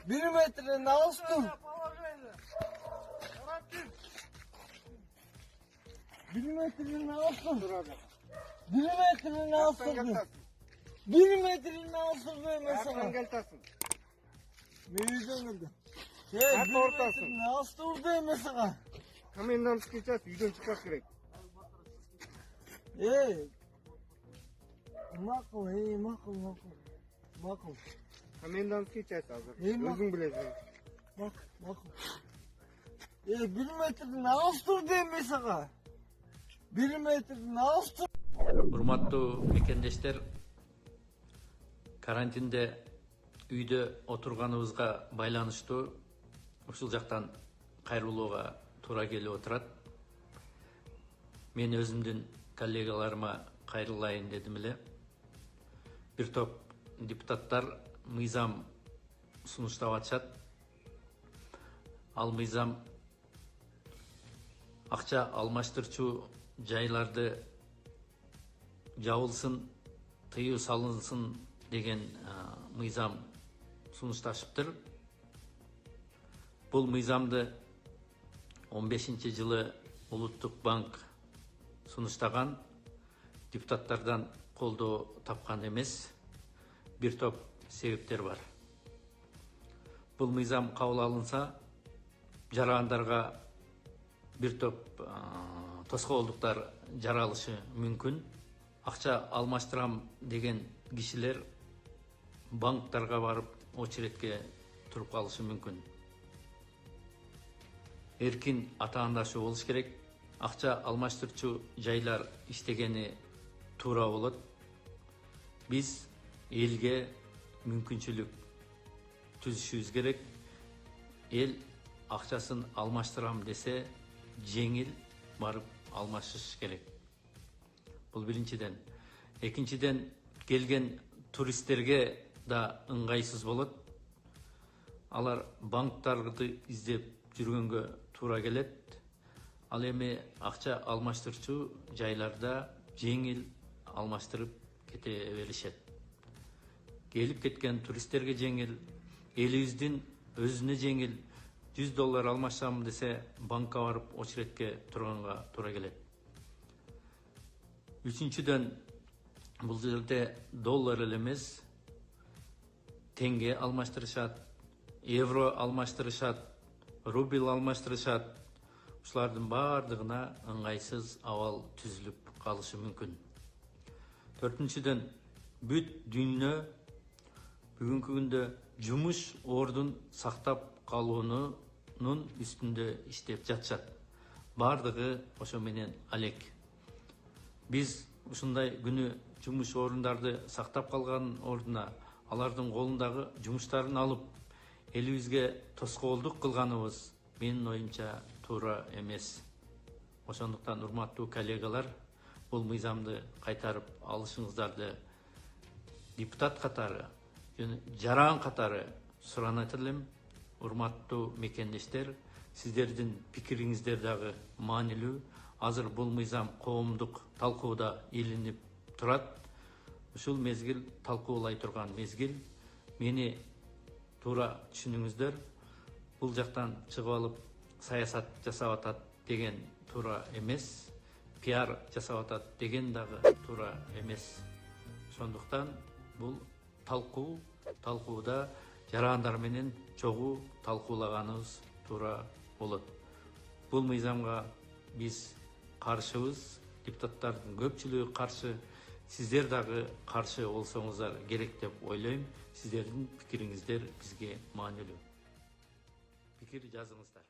1 metrenin ağustur. 1 metrenin ağustur. 1 metrenin ağustur. 1 metrenin ağustur mesela. Meydan geldi. Hep 1 ortasın. metrenin ağustur değil mesela. Komendantский час үйден çıkmak gerek. Makul, makul. Komendantский час hazır. Eyvah. Özün bilesin. Makul. 1 metrenin ağustur değil mesela. 1 metrenin ağustur. Урматтуу мекендештер, карантинде үйдө отурганыбызга байланыштуу ушул жактан кайрылууга туура келип отурат. Мен өзүмдүн коллегаларыма кайрылайын дедим эле. Бир топ депутаттар мыйзам сунуштап атышат. Ал мыйзам акча алмаштырчу жайларды жабылсын, тыюу салынсын деген мыйзам сунушташыптыр. Бул мыйзамды 15-жылы Улуттук банк сунуштаган, депутаттардан колдоо тапкан эмес. Бир топ себептер бар. Бул мыйзам кабыл алынса, жарандарга бир топ тоскоолдуктар жаралышы мүмкүн. Акча алмаштырам деген кишилер банктарга барып очередке туруп калышы мүмкүн. Эркин атаандашы болуш керек. Акча алмаштырчу жайлар иштегени туура болот. Биз элге мүмкүнчүлүк түзүшүбүз керек. Эл акчасын алмаштырам десе, жеңил барып алмашыш керек. Бул биринчиден. Экинчиден, келген туристтерге да ыңгайсыз болот. Алар банктарды издеп жүргөнгө туура келет. Ал эми акча алмаштырчу жайларда жеңил алмаштырып кете беришет. Келип кеткен туристтерге жеңил, элибиздин өзүнө жеңил. $100 алмашсам десе, банкка барып очередке турганга туура келет. Үчүнчүдөн, бул жерде доллар эле эмес, теңге алмаштырышат, евро алмаштырышат, рубль алмаштырышат. Ушулардын бардыгына ыңгайсыз абал түзүлүп калышы мүмкүн. Төртүнчүдөн, бүт дүйнө бүгүнкү күндө жумуш ордун сактап калуунун үстүндө иштеп жатышат. Бардыгы ошо менен алек. Биз ушундай күнү жумуш орундарды сактап калган ордуна алардын колундагы жумуштарын алып, элибизге тоскоолдук кылганыбыз менин оюмча туура эмес. Ошондуктан, урматтуу коллегалар, бул мыйзамды кайтарып алышыңыздарды депутат катары, жаран катары суранат элем. Урматтуу мекендештер, сиздердин пикириңиздер дагы маанилүү. Азыр бул мыйзам коомдук талкууда илинип турат. Ушул мезгил талкуулай турган мезгил. Мени туура түшүнүңүздөр. Бул жактан чыгып алып саясат жасап атат деген туура эмес. Пиар жасап атат деген дагы туура эмес. Ошондуктан бул талкууда жарандар менен чогуу талкуулаганыбыз туура болот. Бул мыйзамга биз каршыбыз, депутаттардын көпчүлүгү каршы, сиздер дагы каршы болсоңуздар керек деп ойлойм. Сиздердин пикириңиздер бизге маанилүү. Пикир жазыңыздар.